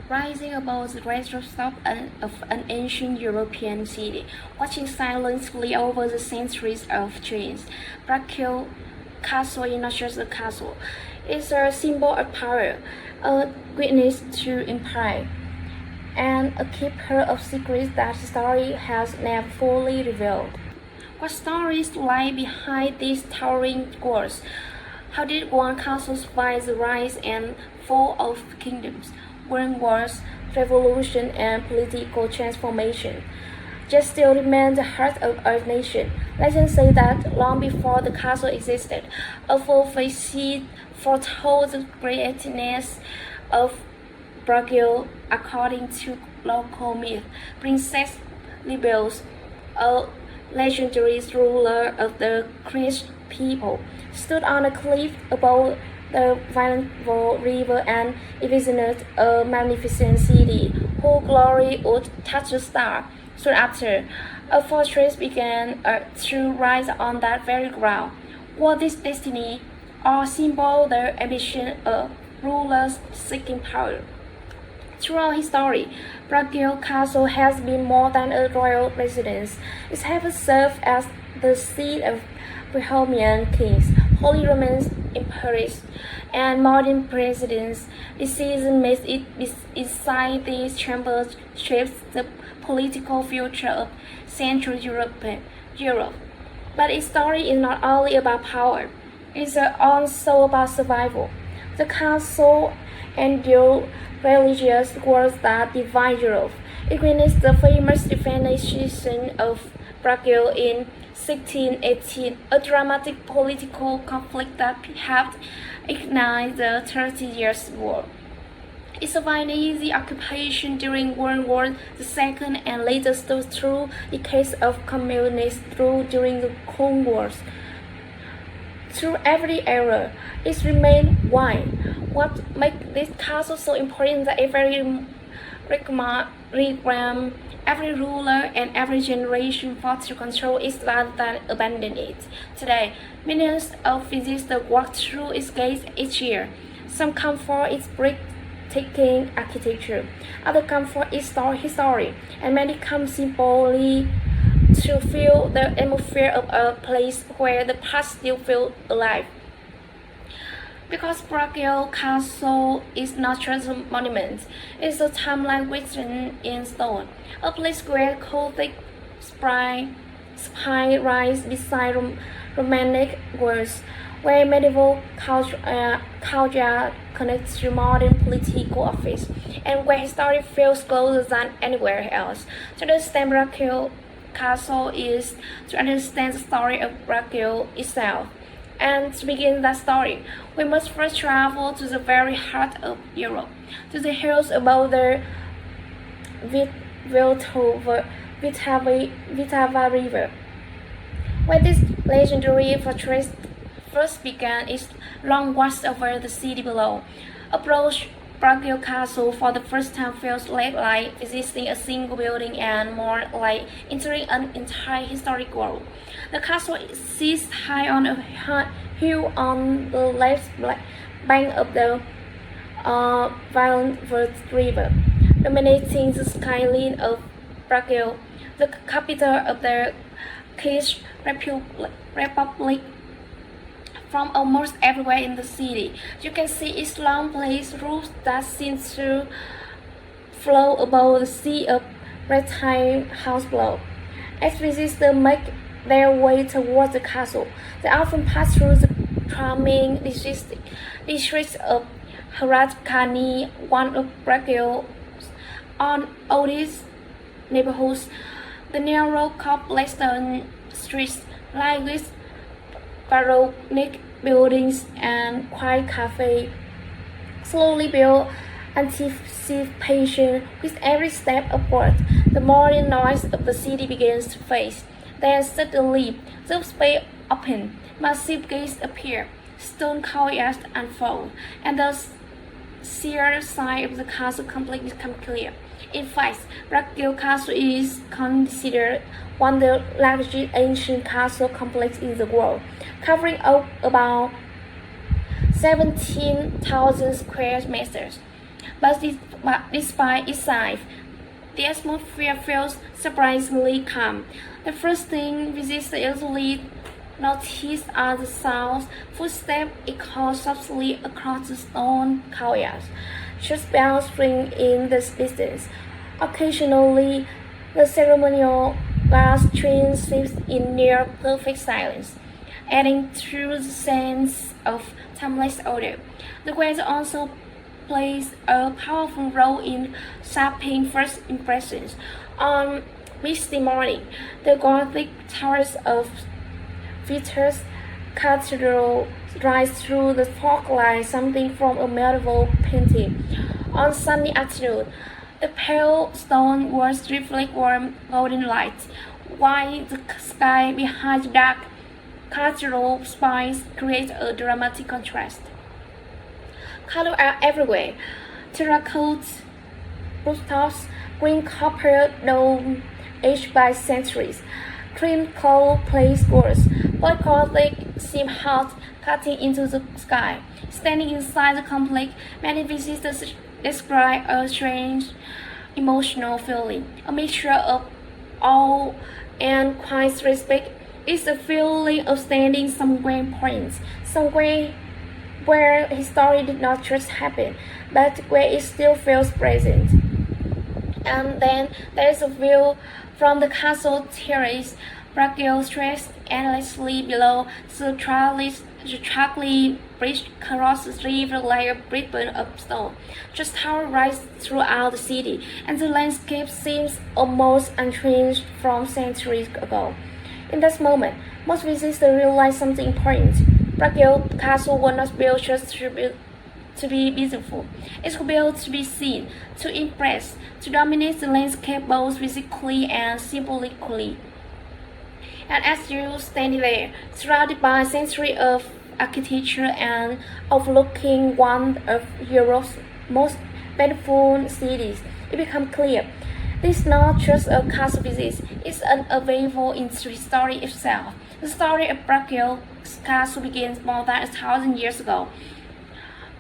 rising above the rooftop of an ancient European city, watching silently over the centuries of change. Prague Castle is not just a castle, it's a symbol of power, a witness to empire, and a keeper of secrets that history has never fully revealed. What stories lie behind these towering walls? How did one castle survive the rise and fall of kingdoms, world wars, revolution, and political transformation? Just still remain the heart of our nation. Legends say that long before the castle existed, a prophecy foretold the greatness of Prague. According to local myth, Princess Libels, a legendary ruler of the Czech people, stood on a cliff above the Vltava River and envisioned a magnificent city whose glory would touch the star. Soon after, a fortress began to rise on that very ground. Was this destiny, or symbol the ambition of rulers seeking power? Throughout history, Prague Castle has been more than a royal residence. It has served as the seat of Bohemian kings, Holy Roman emperors, and modern presidents. Decisions made inside these chambers shapes the political future of Central Europe. But its story is not only about power, it's also about survival. The castle endured religious wars that divide Europe. It witnessed the famous Defenestration of Prague in 1618, a dramatic political conflict that helped ignite the 30 Years' War. It survived the occupation during World War II and later stood through decades of communist rule during the Cold War. Through every era, it remained one. What makes this castle so important that every regime, every ruler, and every generation fought to control it rather than abandon it. Today, millions of visitors walk through its gates each year. Some come for its breathtaking architecture, others come for its history, and many come simply to feel the atmosphere of a place where the past still feels alive. Because Prague Castle is not just a monument, it's a timeline written in stone, a place where Gothic spire rise beside Romanesque walls, where medieval culture connects to modern political office, and where history feels closer than anywhere else. To understand Prague Castle is to understand the story of Prague itself. And to begin that story, we must first travel to the very heart of Europe, to the hills above the Vltava River, where this legendary fortress first began its long watch over the city below. Approach Prague Castle for the first time feels less like visiting a single building and more like entering an entire historic world. The castle sits high on a hill on the left bank of the Vltava River, dominating the skyline of Prague, the capital of the Czech Republic. From almost everywhere in the city, you can see its long glazed roofs that seem to float above the sea of breathtaking house below. As visitors make their way towards the castle, they often pass through the charming district of Hradčany, one of Prague's oldest neighborhoods. The narrow cobblestone streets, lined with Baroque buildings and quiet cafe, slowly build anticipation with every step upward. The morning noise of the city begins to fade. Then suddenly, the space opens, massive gates appear, stone courtyards unfold, and the sheer size of the castle completely becomes clear. In fact, Prague Castle is considered one of the largest ancient castle complexes in the world, covering about 17,000 square meters. but despite its size, the atmosphere feels surprisingly calm. The first thing visitors usually notice are the sounds. Footsteps echo softly across the stone courtyards. Church bells ring in the distance. Occasionally, the ceremonial glass train sits in near perfect silence, adding to the sense of timeless order. The weather also plays a powerful role in shaping first impressions. On misty morning, the Gothic towers of Vitus Cathedral rise through the fog like something from a medieval painting. On sunny afternoon, the pale stone walls reflect warm golden light, while the sky behind the dark cathedral spires creates a dramatic contrast. Colors are everywhere: terracotta rooftops, green copper dome aged by centuries, cream coal place doors, white Gothic seam hut cutting into the sky. Standing inside the complex, many visitors describe a strange emotional feeling, a mixture of awe and quiet respect. It's a feeling of standing somewhere important, somewhere where history did not just happen, but where it still feels present. And then there's a view from the castle terrace. Prague stretches endlessly below. The Charlie bridge crosses the river like a bridge of stone. Just towers rise throughout the city, and the landscape seems almost unchanged from centuries ago. In that moment, most visitors realize something important. Prague Castle was not built just to be beautiful. It was built to be seen, to impress, to dominate the landscape both physically and symbolically. And as you stand there, surrounded by a century of architecture and overlooking one of Europe's most beautiful cities, it becomes clear this is not just a castle visit, it's an arrival into history itself. The story of Prague Castle begins more than 1,000 years ago,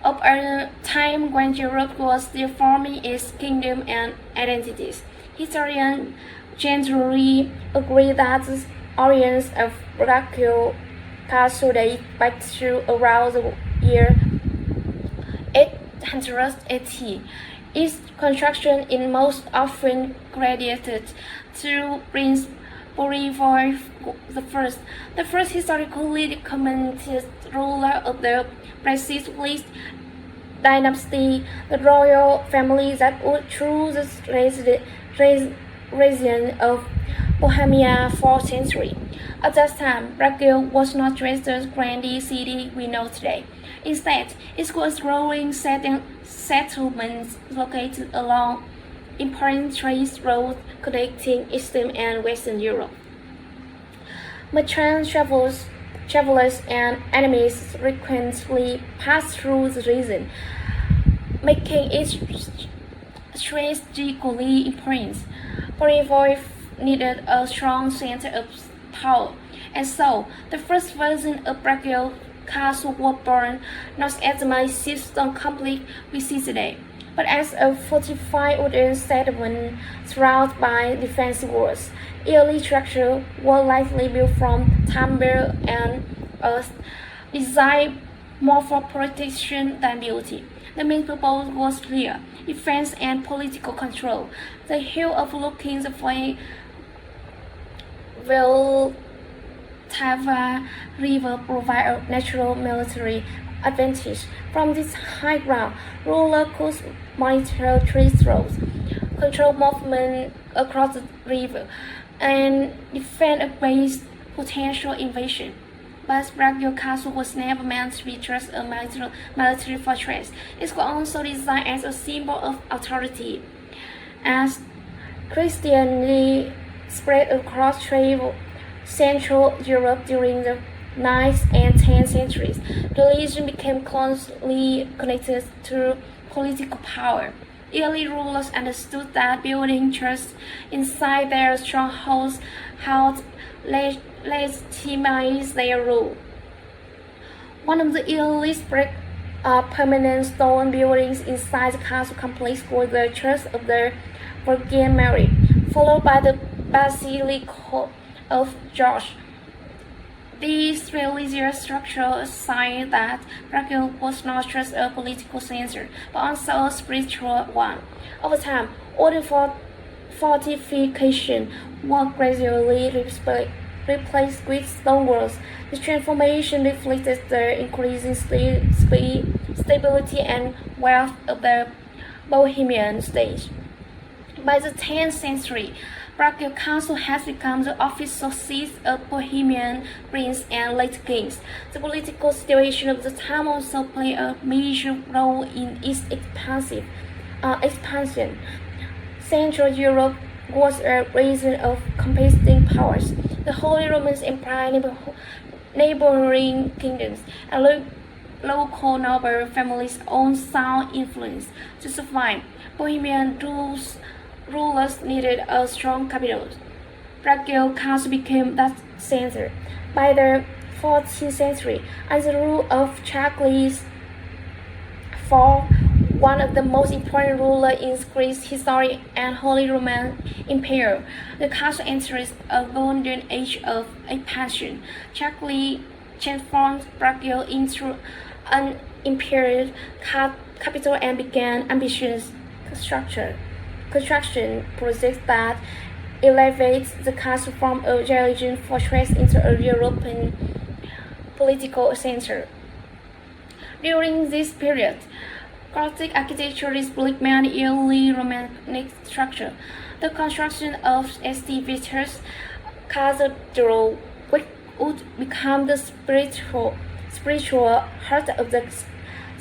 of a time when Europe was still forming its kingdom and identities. Historians generally agree that the origins of Prague Castle date back to around the year 880. Its construction is most often credited to Prince Bohemian the first historically documented ruler of the Presidency dynasty, the royal family that would rule the region of Bohemia for centuries. At that time, Prague was not just the grand city we know today. Instead, it was a growing settlement located along important trade roads connecting Eastern and Western Europe. Merchant travelers and enemies frequently pass through the region, making it strategically important. Bohemia needed a strong center of power, and so the first version of Prague Castle was born not as a massive stone complex we see today, but as a fortified wooden settlement surrounded by defensive walls. Early structures were likely built from timber and earth, designed more for protection than beauty. The main purpose was clear: defense and political control. The hill overlooking the Vltava River provide a natural military advantage. From this high ground, rulers could monitor trade routes, control movement across the river, and defend against potential invasion. But Prague Castle was never meant to be just a military fortress. It was also designed as a symbol of authority. As Christianity spread across Central Europe during the 9th and 10th centuries, the region became closely connected to political power. Early rulers understood that building churches inside their strongholds helped legitimize their rule. One of the earliest permanent stone buildings inside the castle complex were the Church of the Virgin Mary, followed by the Basilica of George. This religious structure sign that Prague was not just a political center, but also a spiritual one. Over time, all the fortifications were gradually replaced with stone walls. The transformation reflected the increasing stability and wealth of the Bohemian state. By the 10th century, Prague Castle has become the official seat of Bohemian princes and late kings. The political situation of the time also played a major role in its expansion. Central Europe was a region of competing powers. The Holy Roman Empire, neighboring kingdoms, and local noble families owned sound influence. To survive, Bohemian rulers needed a strong capital. Prague Castle became that center. By the 14th century, under the rule of Charles IV, one of the most important rulers in Greece history and Holy Roman Empire, the castle entered a golden age of expansion. Charles transformed Prague into an imperial capital and began ambitious construction projects that elevates the castle from a Georgian fortress into a European political center. During this period, Gothic architecture displayed many early Romanesque structures. The construction of St. Vitus Cathedral would become the spiritual heart of the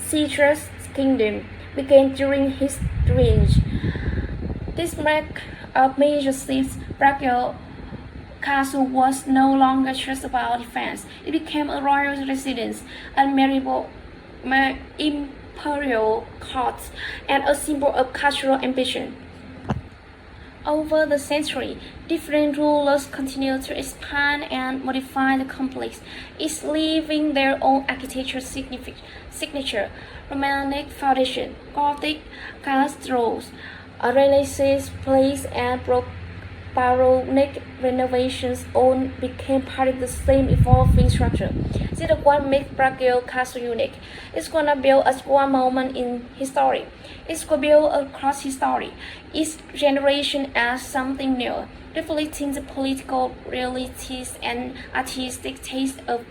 Czech kingdom, began during his reign. This marked a major shift. Prague Castle was no longer just about defense. It became a royal residence, a imperial court, and a symbol of cultural ambition. Over the century, different rulers continued to expand and modify the complex, each leaving their own architectural signature. Romanesque foundation, Gothic cathedrals, Renaissance plays, and Baroque renovations all became part of the same evolving structure. This is what makes Prague Castle unique. It's gonna build at one moment in history. It's gonna build across history. Each generation adds something new, reflecting the political realities and artistic taste of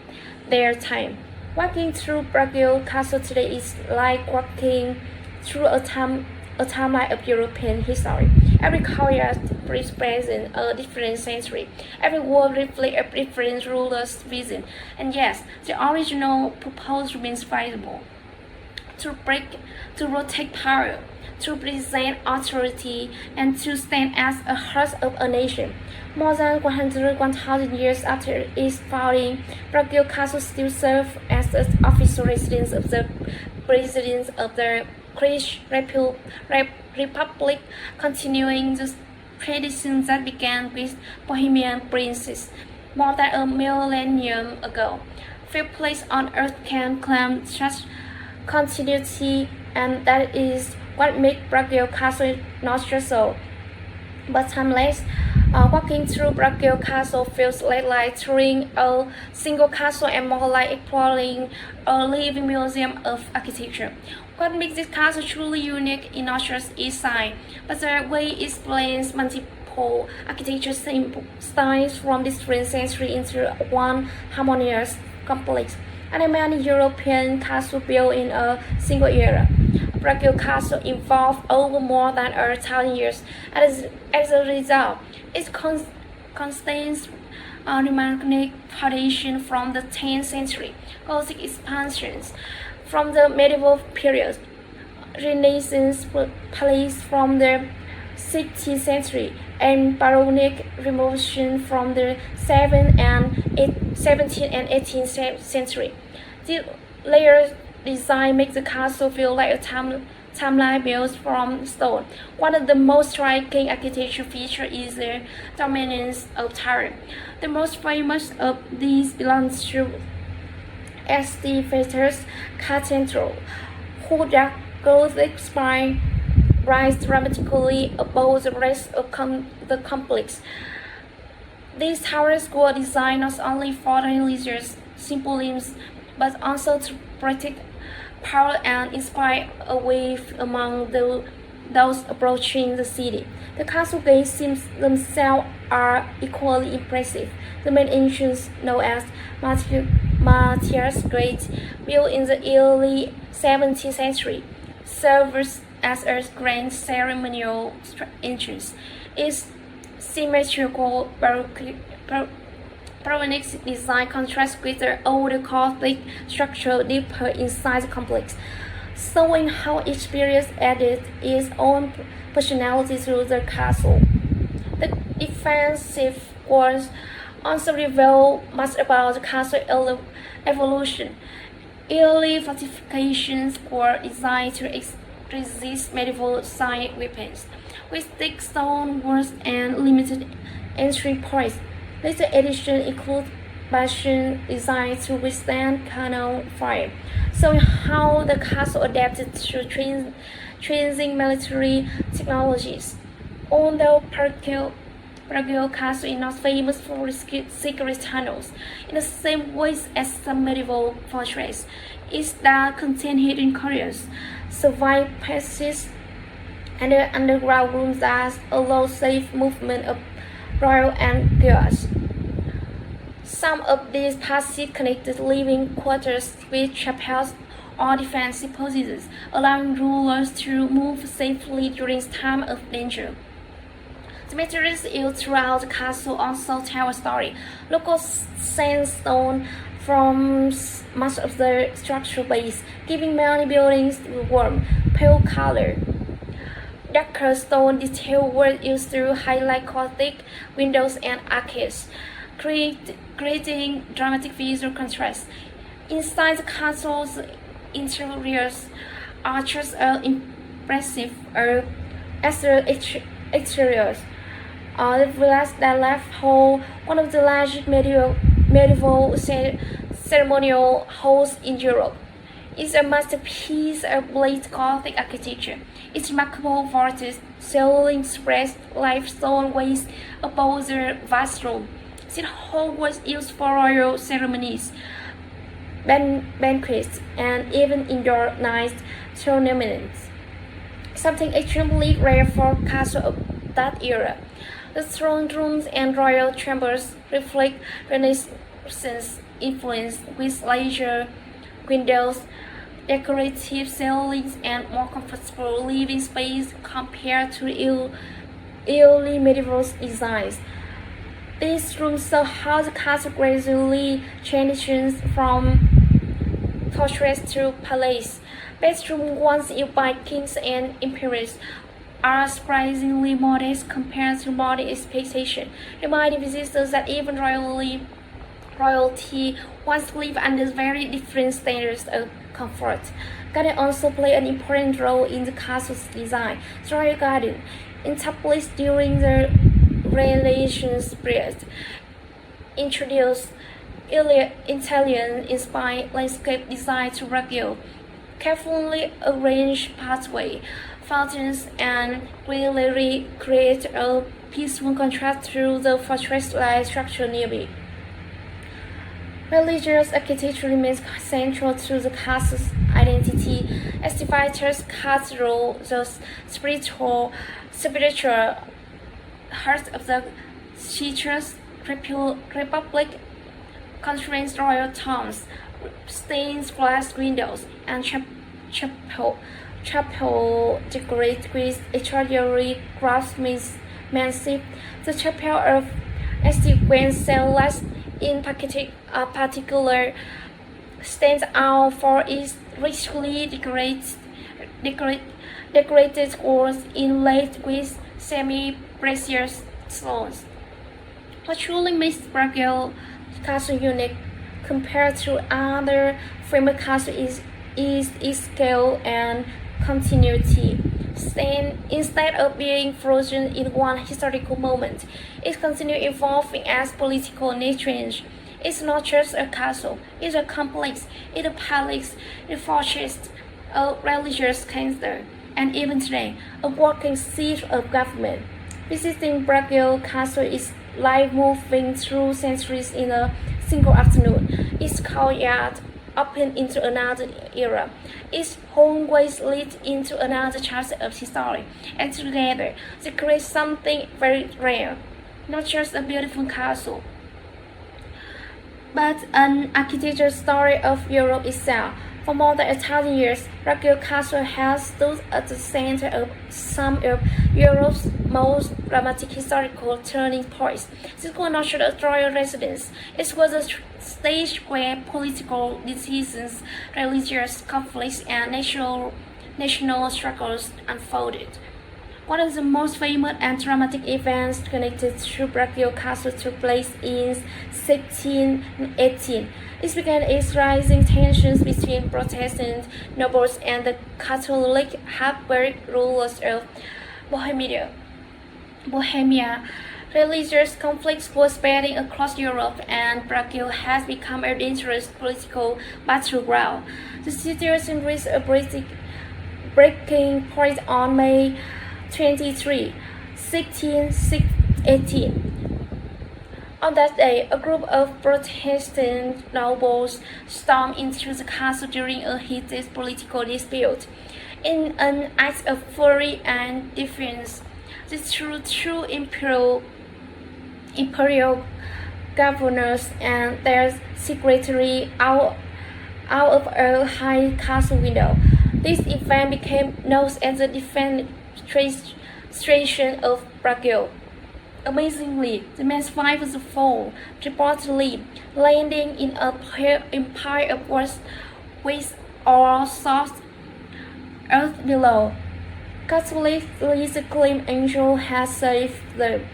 their time. Walking through Prague Castle today is like walking through a timeline of European history. Every courtyard represents a different century. Every wall reflects a different ruler's vision. And yes, the original purpose remains visible: to rotate power, to present authority, and to stand as a heart of a nation. More than 1,000 years after its founding, Prague Castle still serves as the official residence of the President of the Czech Republic, continuing the tradition that began with Bohemian princes more than a millennium ago. Few places on earth can claim such continuity, and that is what makes Prague Castle not just so, but timeless. Walking through Prague Castle feels less like touring a single castle and more like exploring a living museum of architecture. What makes this castle truly unique is not just its size, but the way it blends multiple architectural styles from different centuries into one harmonious complex. And many European castles built in a single era, Prague Castle evolved over more than 1,000 years. As a result, it contains Romanesque foundation from the 10th century, Gothic expansions from the medieval period, Renaissance palace from the 16th century, and Baroque revolution from the 17th and 18th century. This layered design makes the castle feel like a timeline built from stone. One of the most striking architectural features is the dominance of terrain. The most famous of these belongs to as the Vitus Cathedral, whose dark Gothic spire rise dramatically above the rest of the complex. These towers were designed not only for religious symbolism, but also to protect power and inspire awe among those approaching the city. The castle gates themselves are equally impressive. The main entrance, known as Matthias Gate, built in the early 17th century, serves as a grand ceremonial entrance. Its symmetrical Romanesque design contrasts with the older Gothic structure deeper inside the complex, showing how each period added its own personality to the castle. The defensive walls also reveal much about the castle evolution. Early fortifications were designed to resist medieval style weapons, with thick stone walls and limited entry points. Later editions include bastions designed to withstand cannon fire, showing how the castle adapted to changing military technologies. Although Prague Castle is not famous for its secret tunnels, in the same way as some medieval fortresses, it does contain hidden corridors, survival passages, and underground rooms that allow safe movement of royal and guards. Some of these passages connected living quarters with chapels or defensive positions, allowing rulers to move safely during times of danger. The materials used throughout the castle also tell a story. Local sandstone forms much of the structural base, giving many buildings a warm, pale color. Darker stone details were used to highlight Gothic windows and arcades, creating dramatic visual contrast. Inside the castle's interiors, arches are impressive as the exteriors. The villas that left hold one of the largest medieval ceremonial halls in Europe. It's a masterpiece of late Gothic architecture. Its remarkable vaulted ceiling spreads limestone ways above the vast room. This hall was used for royal ceremonies, banquets, and even indoor night tournaments, something extremely rare for castles of that era. The throne rooms and royal chambers reflect Renaissance influence, with larger windows, decorative ceilings, and more comfortable living space compared to early medieval designs. These rooms show how the castle gradually transitions from fortress to palace. Bedrooms once used by kings and emperors are surprisingly modest compared to modern expectations, reminding visitors that even royalty once lived under very different standards of comfort. Gardens also play an important role in the castle's design. The royal garden, established during the Renaissance period, introduced Italian-inspired landscape design to Prague. Carefully arranged pathways, fountains, and greenery create a peaceful contrast to the fortress-like structure nearby. Religious architecture remains central to the castle's identity, as the Vitus Cathedral, the spiritual heart of the Czech Republic, contains royal tombs, stained glass windows, and chapel decorated with extraordinary craftsmanship. The chapel of St. Wenceslas in particular stands out for its richly decorated walls inlaid with semi-precious stones. What truly makes Prague Castle unique compared to other famous castles is its scale and continuity. Instead of being frozen in one historical moment, it continues evolving as political needs change. It's not just a castle, it's a complex, it's a palace, a fortress, a religious center, and even today, a working seat of government. Visiting Prague Castle is like moving through centuries in a single afternoon. Its courtyard opened into another era. Its hallways lead into another chapter of history, and together they create something very rare. Not just a beautiful castle, but an architectural story of Europe itself. For more than 1,000 years, Prague Castle has stood at the center of some of Europe's most dramatic historical turning points. This was not just a royal residence, it was a stage where political decisions, religious conflicts, and national struggles unfolded. One of the most famous and dramatic events connected to Prague Castle took place in 1618. It began its rising tensions between Protestant nobles and the Catholic Habsburg rulers of Bohemia. Religious conflicts were spreading across Europe, and Prague has become a dangerous political battleground. The situation reached a breaking point on May 23, 1618. On that day, a group of Protestant nobles stormed into the castle during a heated political dispute. In an act of fury and defiance, the two imperial governors and their secretary out of a high castle window. This event became known as the Defenestration of Prague. Amazingly, the man survived the fall, reportedly landing in a pile of waste or soft earth below. Catholics claim angel has saved them,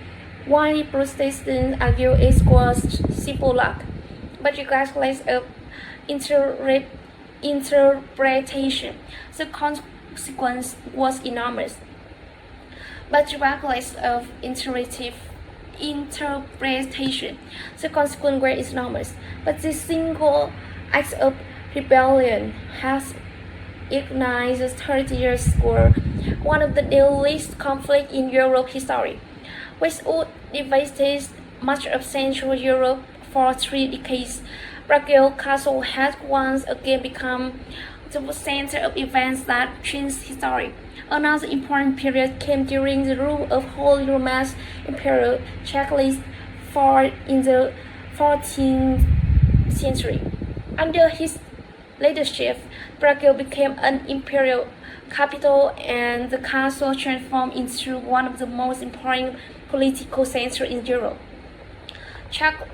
while Protestants argue it was simple luck. But regardless of interpretation, the consequence was enormous. But regardless of interpretation, the consequence were enormous. But this single act of rebellion has ignited the 30 Years' War, one of the deadliest conflicts in Europe history, which would devastate much of Central Europe for 3 decades. Prague Castle has once again become the center of events that changed history. Another important period came during the rule of Holy Roman Emperor Czech in the 14th century. Under his leadership, Prague became an imperial capital, and the castle transformed into one of the most important political centers in Europe. Czech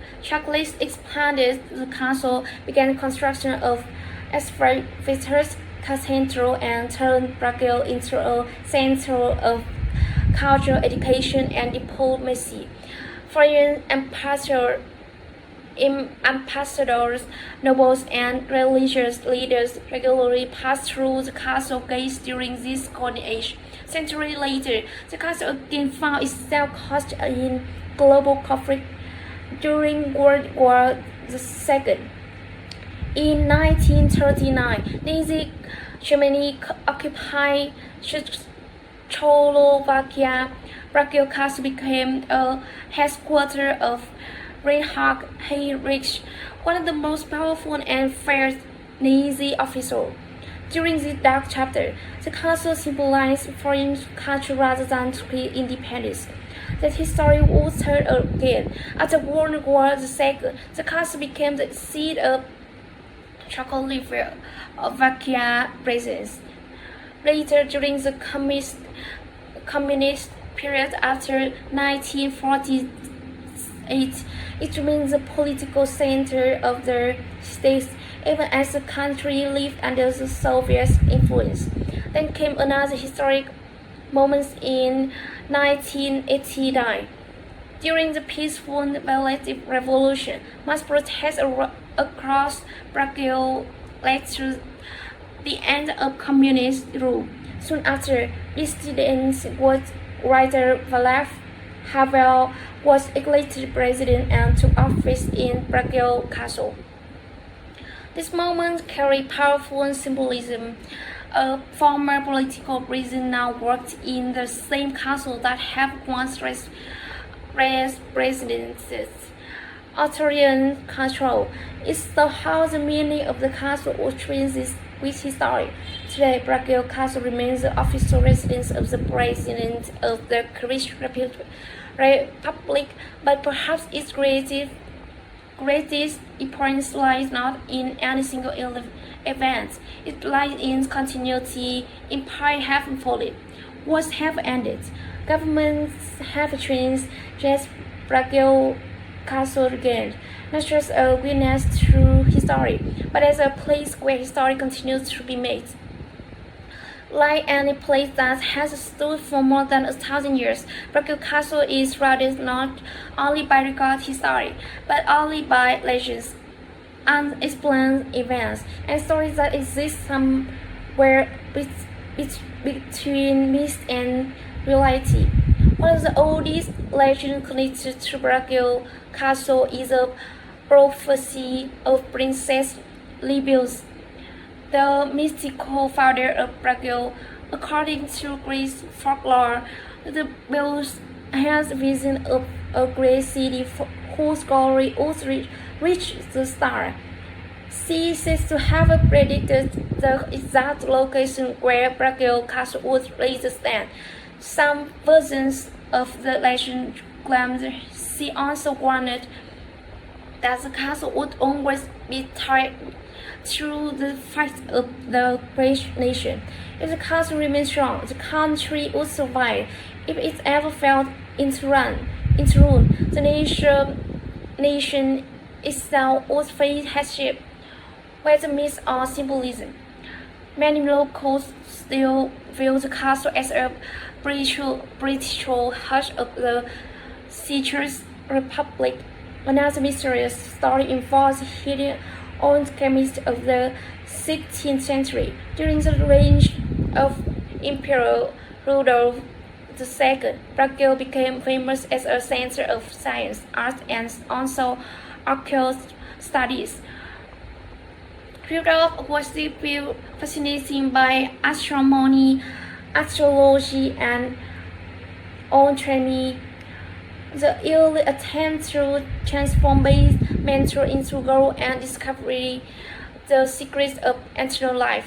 expanded the castle, began construction of Vitus Cathedral, and turned Prague into a center of cultural education and diplomacy. Foreign ambassadors, nobles, and religious leaders regularly passed through the castle gates during this golden age. Centuries later, the castle again found itself caught in global conflict during World War II. In 1939, Nazi Germany occupied Czechoslovakia. Prague Castle became a headquarters of Reinhard Heydrich, one of the most powerful and fierce Nazi officers. During this dark chapter, the castle symbolized foreign culture rather than Turkish independence. That history would turn again. After World War II, the castle became the seat of Czechoslovakia presence. Later, during the communist period after 1948, it remained the political center of the state, even as the country lived under the Soviet influence. Then came another historic moment in 1989. During the peaceful Vltava Revolution, mass protests across Prague led to the end of communist rule. Soon after, dissident writer Havel was elected president and took office in Prague Castle. This moment carried powerful symbolism. A former political prisoner now worked in the same castle that had once raised presidencies. Authoritarian control is how the meaning of the castle changes with history. Today, Prague Castle remains the official residence of the President of the Czech Republic, but perhaps its greatest importance lies not in any single event. It lies in continuity. Empires have fallen, wars have ended, governments have changed, just Prague Castle again, not just a witness through history, but as a place where history continues to be made. Like any place that has stood for more than 1,000 years, Prague Castle is surrounded not only by recorded history, but only by legends, unexplained events, and stories that exist somewhere between myth and reality. One of the oldest legends connected to Prague Castle is a prophecy of Princess Libya's, the mystical father of Prague. According to Greek folklore, the Belus has a vision of a great city whose glory would reach the star. She says to have predicted the exact location where Prague Castle would later stand. Some versions of the legend claimed she also warned that the castle would always be tied through the fight of the British nation. If the castle remained strong, the country would survive. If it ever fell into ruin, the nation itself would face hardship. Whether myth or symbolism, many locals still view the castle as a British heart of the Czech Republic. Another mysterious story involves hidden alchemists of the 16th century. During the reign of Emperor Rudolf II, Prague became famous as a center of science, art, and also occult studies. Rudolf was deeply fascinated by astronomy, astrology, and alchemy. The early attempt to transform base metal into gold and discover the secrets of eternal life.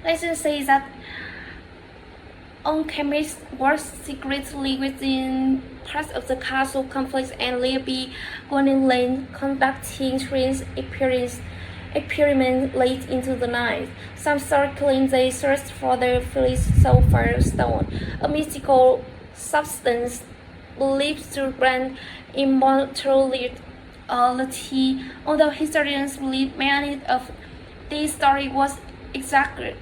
Legend says that alchemists worked secretly within parts of the castle complex and nearby Golden Lane, conducting strange experiments late into the night. Some stories claim they searched for the philosopher's stone, a mystical substance believed to grant immortality. Although historians believe many of these stories was exaggerated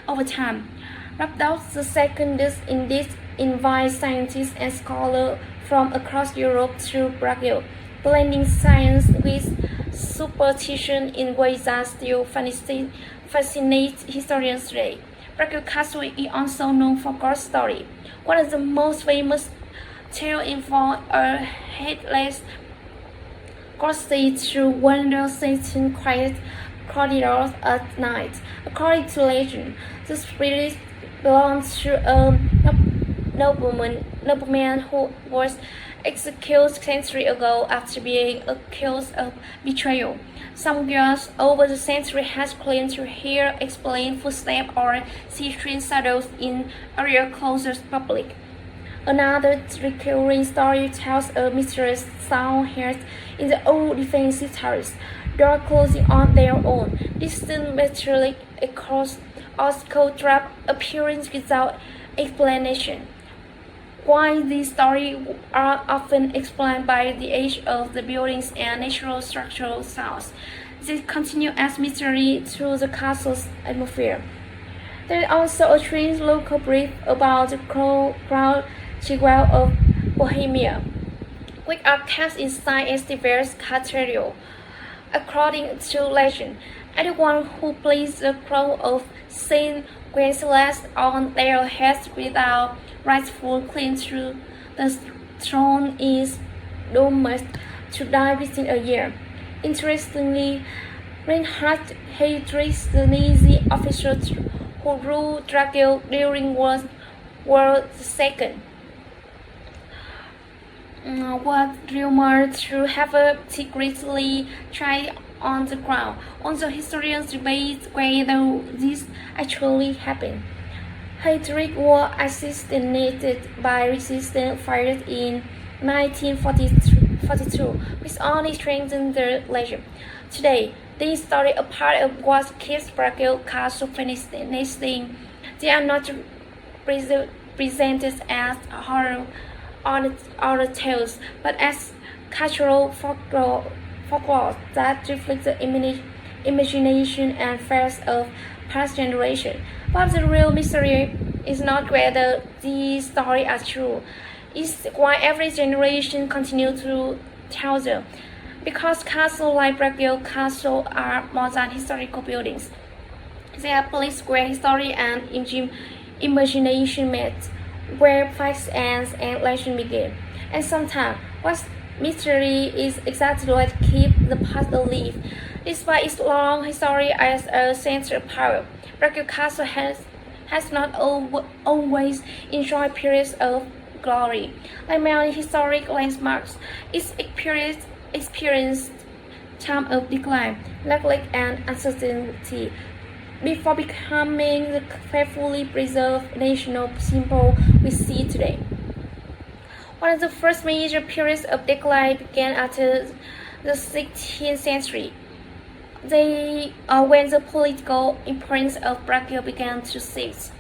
over time. Rudolf II in this invites scientists and scholars from across Europe to Prague, blending science with superstition in ways that still fascinate historians today. Prague Castle is also known for ghost story. One of the most famous tales involves a headless ghost to wander certain quiet corridors at night. According to legend, the spirit belongs to a nobleman who was executed centuries ago after being accused of betrayal. Some girls over the century has claimed to hear explained footsteps or see strange shadows in areas closest to public. Another recurring story tells a mysterious sound heard in the old defensive towers, doors closing on their own. Distant metallic echoes or cold drop appearing without explanation. While these stories are often explained by the age of the buildings and natural structural sounds, they continue as mystery through the castle's atmosphere. There is also a strange local belief about the Crown Jewel of Bohemia, which are cast inside a Vltava Cathedral. According to legend, anyone who places the crown of Saint gracefulness on their heads without rightful claim to the throne is doomed to die within a year. Interestingly, Reinhard Heydrich, the Nazi officer who ruled Prague during World War II, was rumored to have secretly tried on the ground. Also, historians debate whether this actually happened. Heydrich was assassinated by resistance fighters in 1942, which only strengthened the legend. Today, this story is part of what keeps Prague Castle fascinating. They are not presented as horror or tales, but as cultural folklore that reflects the imagination and fears of past generations. But the real mystery is not whether these stories are true. It's why every generation continues to tell them. Because castles like Prague Castle are more than historical buildings. They are places where history and imagination meet, where facts ends and legend begin. And sometimes, what's mystery is exactly what keeps the past alive. Despite its long history as a center of power, Prague Castle has not always enjoyed periods of glory. Like many historic landmarks, its experienced time of decline, neglect, and uncertainty before becoming the faithfully preserved national symbol we see today. One of the first major periods of decline began after the 16th century, when the political importance of Prague began to shift.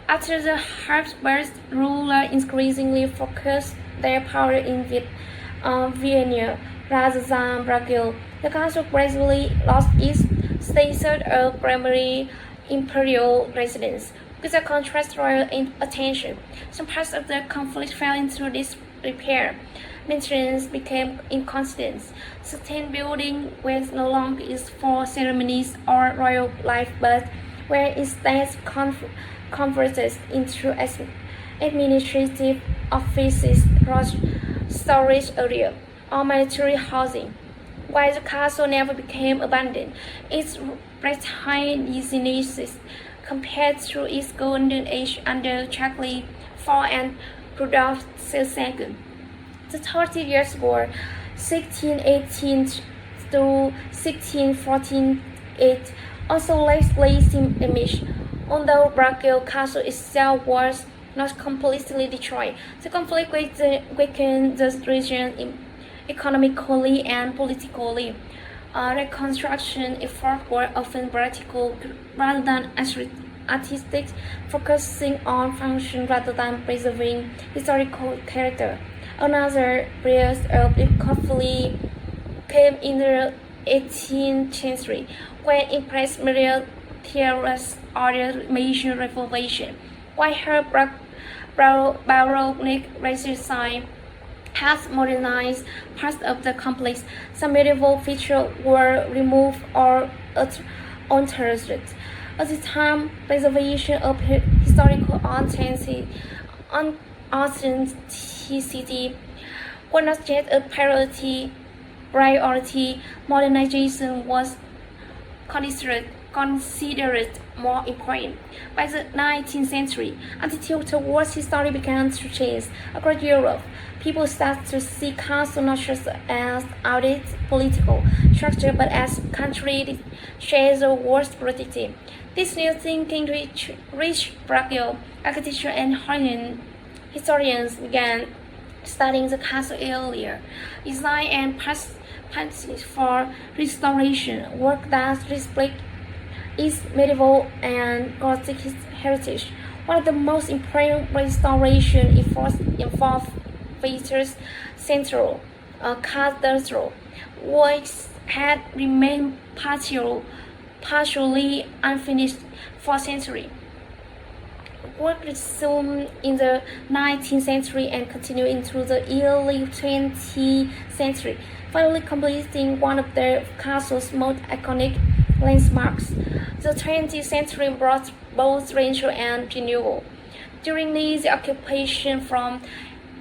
After the Habsburg rulers increasingly focused their power in Vienna rather than Prague, the castle gradually lost its status of primary imperial residence. With the contrast royal attention, some parts of the conflict fell into disrepair. Maintenance became inconstant. Certain buildings were no longer used for ceremonies or royal life, but were instead converted into administrative offices, storage area, or military housing. While the castle never became abandoned, its breathtaking designations compared to its golden age under Charles IV and Rudolf II. The 30 Years' War, 1618 to 1648, also left lasting image. Although Prague Castle itself was not completely destroyed, the conflict weakened the region economically and politically. Reconstruction efforts were often practical rather than artistic, focusing on function rather than preserving historical character. Another period of recovery came in the 18th century, when Empress Maria Theresa ordered major renovation, while her Baroque Renaissance has modernized parts of the complex. Some medieval features were removed or altered. At the time, preservation of historical authenticity was not yet a priority. Modernization was considered more important. By the 19th century, attitude towards history began to change. Across Europe, people started to see castles not just as outdated political structure, but as country treasure worth protecting. This new thinking reached Prague. Architecture and historians began studying the castle earlier. Design and practice for restoration work that reflect its medieval and Gothic heritage. One of the most important restoration efforts involved Vitus Cathedral, which had remained partially unfinished for centuries. Work resumed in the 19th century and continued into the early 20th century, finally completing one of the castle's most iconic landmarks. The 20th century brought both renewal and renewal. During the occupation from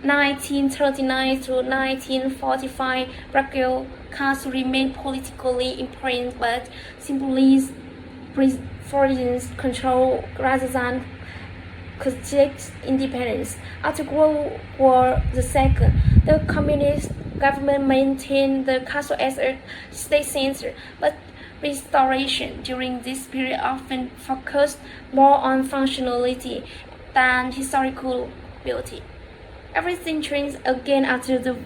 1939 to 1945, Prague Castle remained politically important but symbolized foreign control rather than Czech independence. After World War II, the communist government maintained the castle as a state center, but restoration during this period often focused more on functionality than historical beauty. Everything changed again after the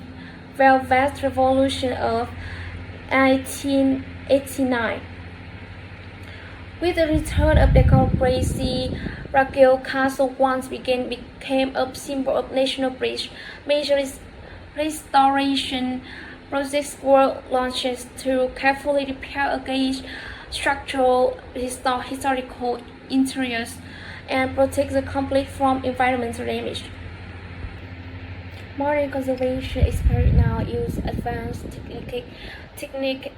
Velvet Revolution of 1889. With the return of democracy, Prague Castle once again became a symbol of national pride. Major restoration projects were launched to carefully repair against structural historical interiors and protect the complex from environmental damage. Modern conservation experts now use advanced technique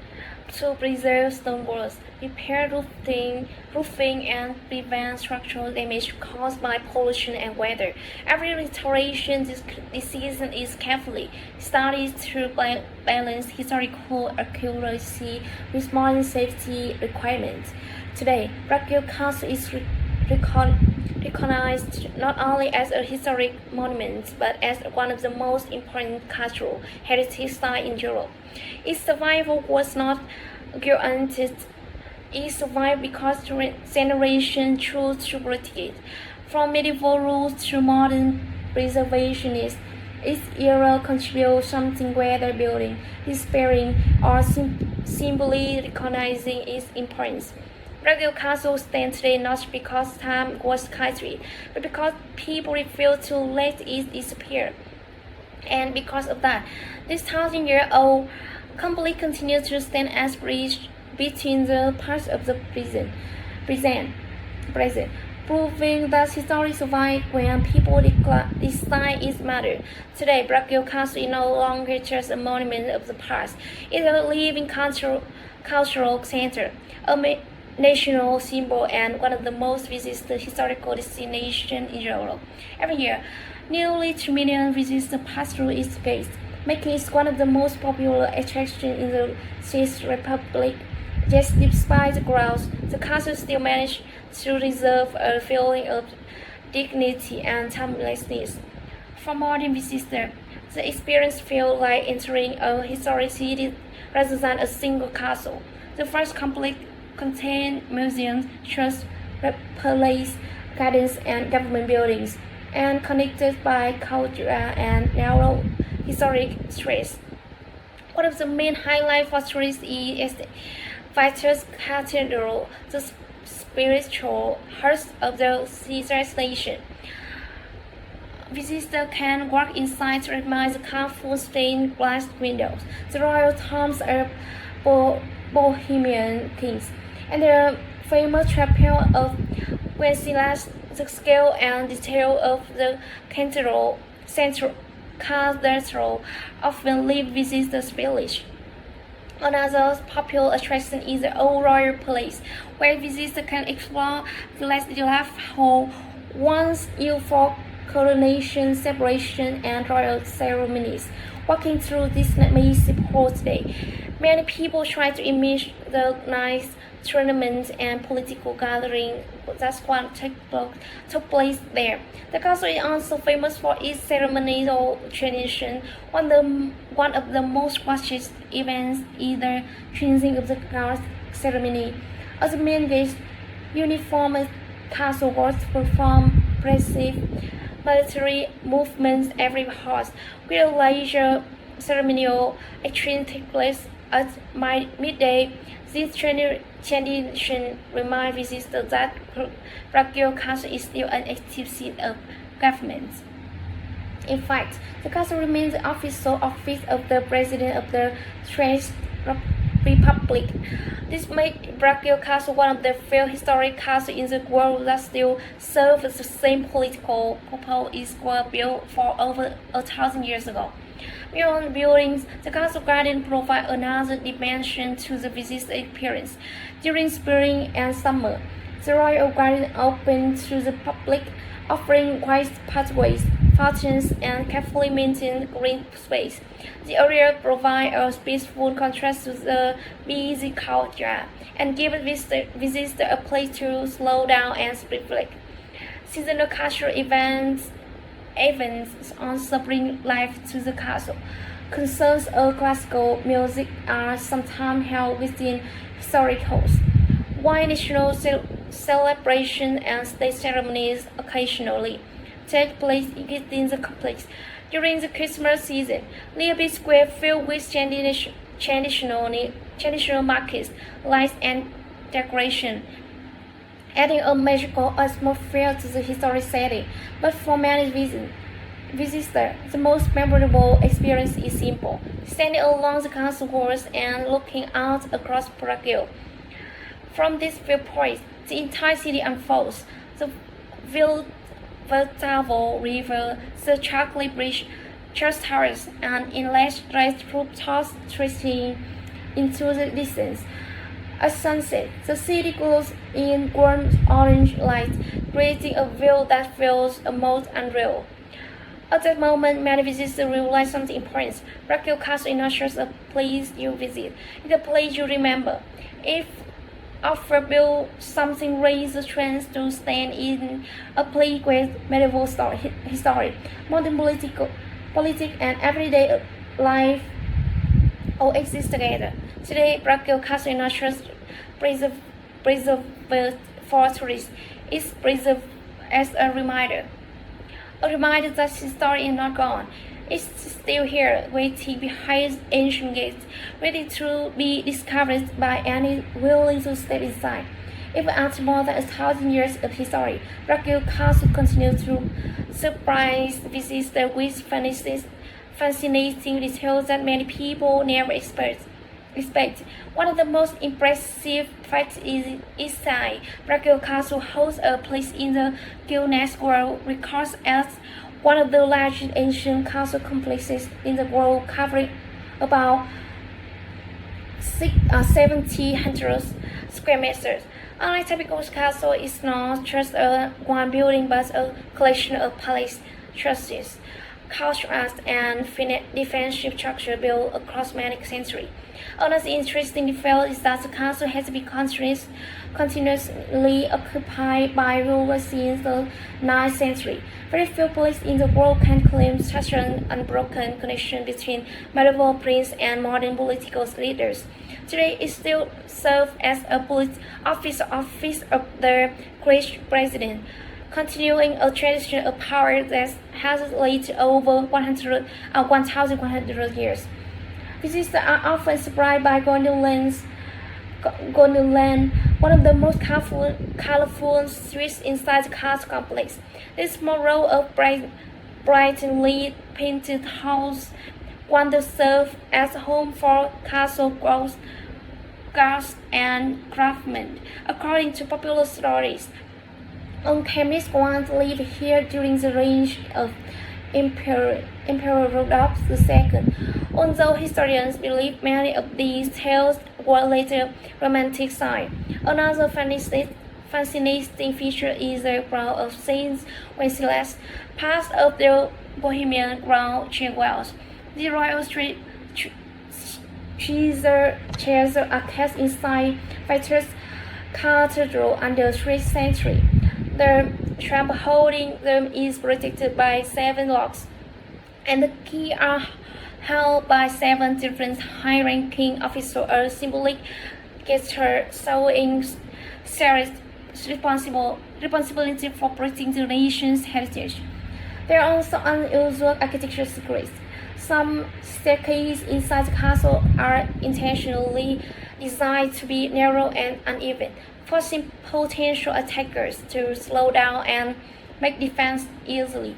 to preserve stone walls, repair roofing, and prevent structural damage caused by pollution and weather. Every restoration decision is carefully studied to balance historical accuracy with modern safety requirements. Today, Prague Castle is recognized not only as a historic monument but as one of the most important cultural heritage sites in Europe. Its survival was not guaranteed. It survived because generations chose to protect it. From medieval rules to modern preservationists, its era contributes something, whether building, repairing, or simply recognizing its importance. Prague Castle stands today not because time was kindly, but because people refused to let it disappear. And because of that, this 1,000-year-old complex continues to stand as bridge between the past of the present, proving that history survives when people decide its matter. Today, Prague Castle is no longer just a monument of the past. It is a living cultural center, a national symbol, and one of the most visited historical destinations in Europe. Every year, nearly 2 million visitors pass through its gates, making it one of the most popular attractions in the Czech Republic. Yet, despite the crowds, the castle still managed to reserve a feeling of dignity and timelessness. For modern visitors, the experience feels like entering a historic city rather than a single castle. The first complex contained museums, churches, palaces, gardens, and government buildings, and connected by cultural and narrow historic streets. One of the main highlights for tourists is the Vitus Cathedral, the spiritual heart of the civilization. Visitors can walk inside to admire the colorful stained glass windows, the royal tombs of Bohemian kings, and the famous chapel of Wenceslas. The scale and detail of the cathedral often leave visitors village. Another popular attraction is the Old Royal Palace, where visitors can explore the last hall once used for coronation, celebration, and royal ceremonies. Walking through this massive hall today, many people try to imagine the nice tournaments and political gatherings that once took place there. The castle is also famous for its ceremonial tradition. One of the most watched events is the changing of the guard ceremony. As the main guest, uniformed castle guards perform impressive military movements every horse, with a leisure ceremonial action take place at midday. This tradition reminds visitors that Prague Castle is still an active seat of government. In fact, the castle remains the official office of the President of the Czech Republic. This makes Prague Castle one of the few historic castles in the world that still serves the same political purpose it was built for over 1,000 years ago. Beyond the buildings, the castle garden provides another dimension to the visitor experience. During spring and summer, The royal garden open to the public, offering wide pathways, fountains, and carefully maintained green space. The area provides a peaceful contrast to the busy courtyard and gives visitors a place to slow down and reflect. Seasonal cultural events also bring life to the castle. Concerts of classical music are sometimes held within historic halls, while national celebrations and state ceremonies occasionally take place within the complex. During the Christmas season, Liebe Square filled with traditional markets, lights, and decoration, adding a magical atmosphere to the historic setting. But for many visitors, the most memorable experience is simple: standing along the castle walls and looking out across Prague. From this viewpoint, the entire city unfolds. The Vltava River, the chocolate bridge, church towers, and endless red rooftops stretching into the distance. At sunset, the city glows in warm orange light, creating a view that feels almost unreal. At that moment, many visitors realize something important. Prague Castle is not just a place you visit, it's a place you remember. If after build something raise the chance to stand in a place where medieval history, modern politics, and everyday life all exist together. Today, Prague Castle is not just preserved for tourists, it's preserved as a reminder that history is not gone. It's still here, waiting behind ancient gates, ready to be discovered by any willing to step inside. Even after more than 1,000 years of history, Prague Castle continues to surprise visitors with fascinating details that many people never expect. One of the most impressive facts is its size. Prague Castle holds a place in the UNESCO World Records as one of the largest ancient castle complexes in the world, covering about 1,700 square meters. Unlike typical castle, it's not just one building but a collection of palaces, churches, courtyards, and defensive structures built across many centuries. Another interesting detail is that the castle has been continuously occupied by rulers since the 9th century. Very few places in the world can claim such an unbroken connection between medieval princes and modern political leaders. Today, it still serves as a office of the Great President, continuing a tradition of power that has lasted over 1,100 years. Visitors are often surprised by Golden Lane, one of the most colorful streets inside the castle complex. This small row of brightly painted houses once served as home for castle guards and craftsmen. According to popular stories, alchemists once lived here during the reign of Emperor Rudolf II. Although historians believe many of these tales were later romantic signs. Another fascinating feature is the crown of Saint Wenceslas, part of the Bohemian crown Czech Wales. The royal chairs are cast inside Vitus Cathedral under 3rd century. The trap holding them is protected by 7 locks, and the keys are held by 7 different high-ranking officers, a symbolic gesture showing serious responsibility for protecting the nation's heritage. There are also unusual architectural secrets. Some staircases inside the castle are intentionally designed to be narrow and uneven, forcing potential attackers to slow down and make defense easily.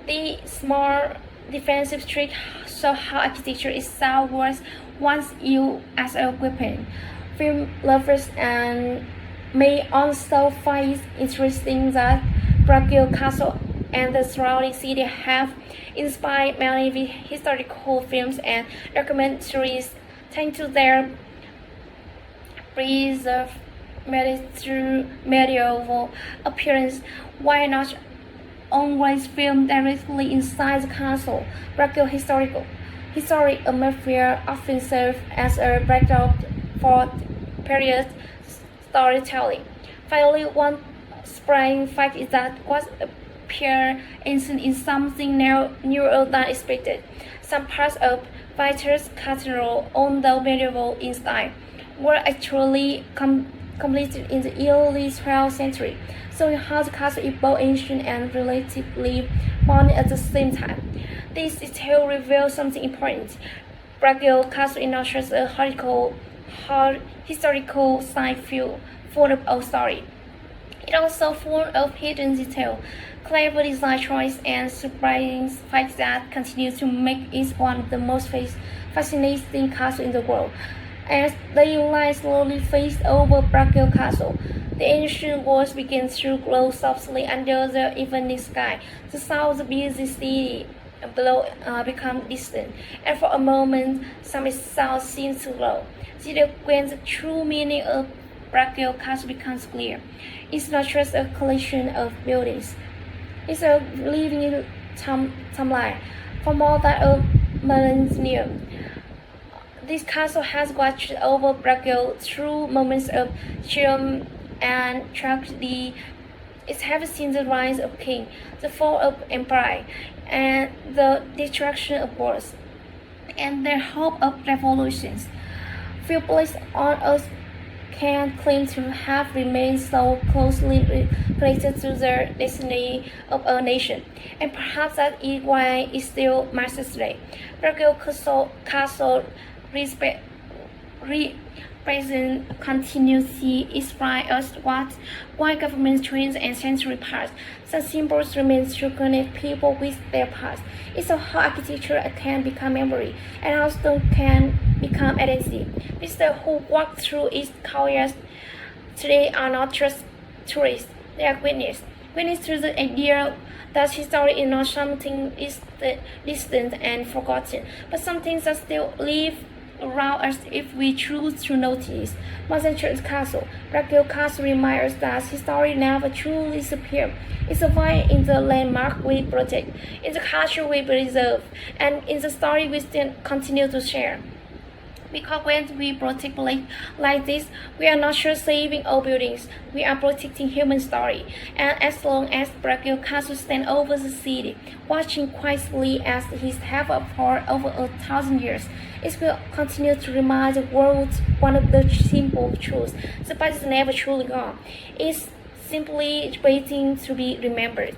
The small defensive tricks show how architecture itself was once used as a weapon. Film lovers and may also find interesting that Prague Castle and the surrounding city have inspired many historical films and documentaries thanks to their made it through medieval appearance. Why not always filmed directly inside the castle? Prague history atmosphere often served as a backdrop for period storytelling. Finally, one surprising fact is that what appeared ancient is something newer than expected. Some parts of Vitus Cathedral, although medieval in style, were actually completed in the early 12th century, showing how the castle is both ancient and relatively modern at the same time. This detail reveals something important. Prague Castle is not just a historical site full of old story. It also full of hidden detail, clever design choice, and surprising facts that continue to make it one of the most fascinating castles in the world. As daylight slowly fades over Prague Castle, the ancient walls begin to glow softly under the evening sky. The sound of the busy city below become distant, and for a moment, some sounds seem to glow. When the true meaning of Prague Castle becomes clear. It's not just a collection of buildings. It's a living timeline for more than a millennium. This castle has watched over Prague through moments of charm and tragedy. It has seen the rise of king, the fall of empire, and the destruction of wars, and the hope of revolutions. Few places on earth can claim to have remained so closely related to the destiny of a nation, and perhaps that is why it still matters today. Prague Castle represent continuity inspire us why governments change and century pass. Some symbols remain to connect people with their past. It's how architecture can become memory, and how stone can become identity. Visitors who walk through its courtyards today are not just tourists, they are witness to the idea that history is not something distant and forgotten, but something that still lives around us if we choose to notice. Modern Church Castle, Prague Castle reminds us that history never truly disappears. It survives in the landmark we protect, in the culture we preserve, and in the story we still continue to share. Because when we protect like this, we are not just saving old buildings, we are protecting human story. And as long as Prague Castle stands over the city, watching quietly as it has for over 1,000 years, it will continue to remind the world one of the simple truths. The past is never truly gone. It's simply waiting to be remembered.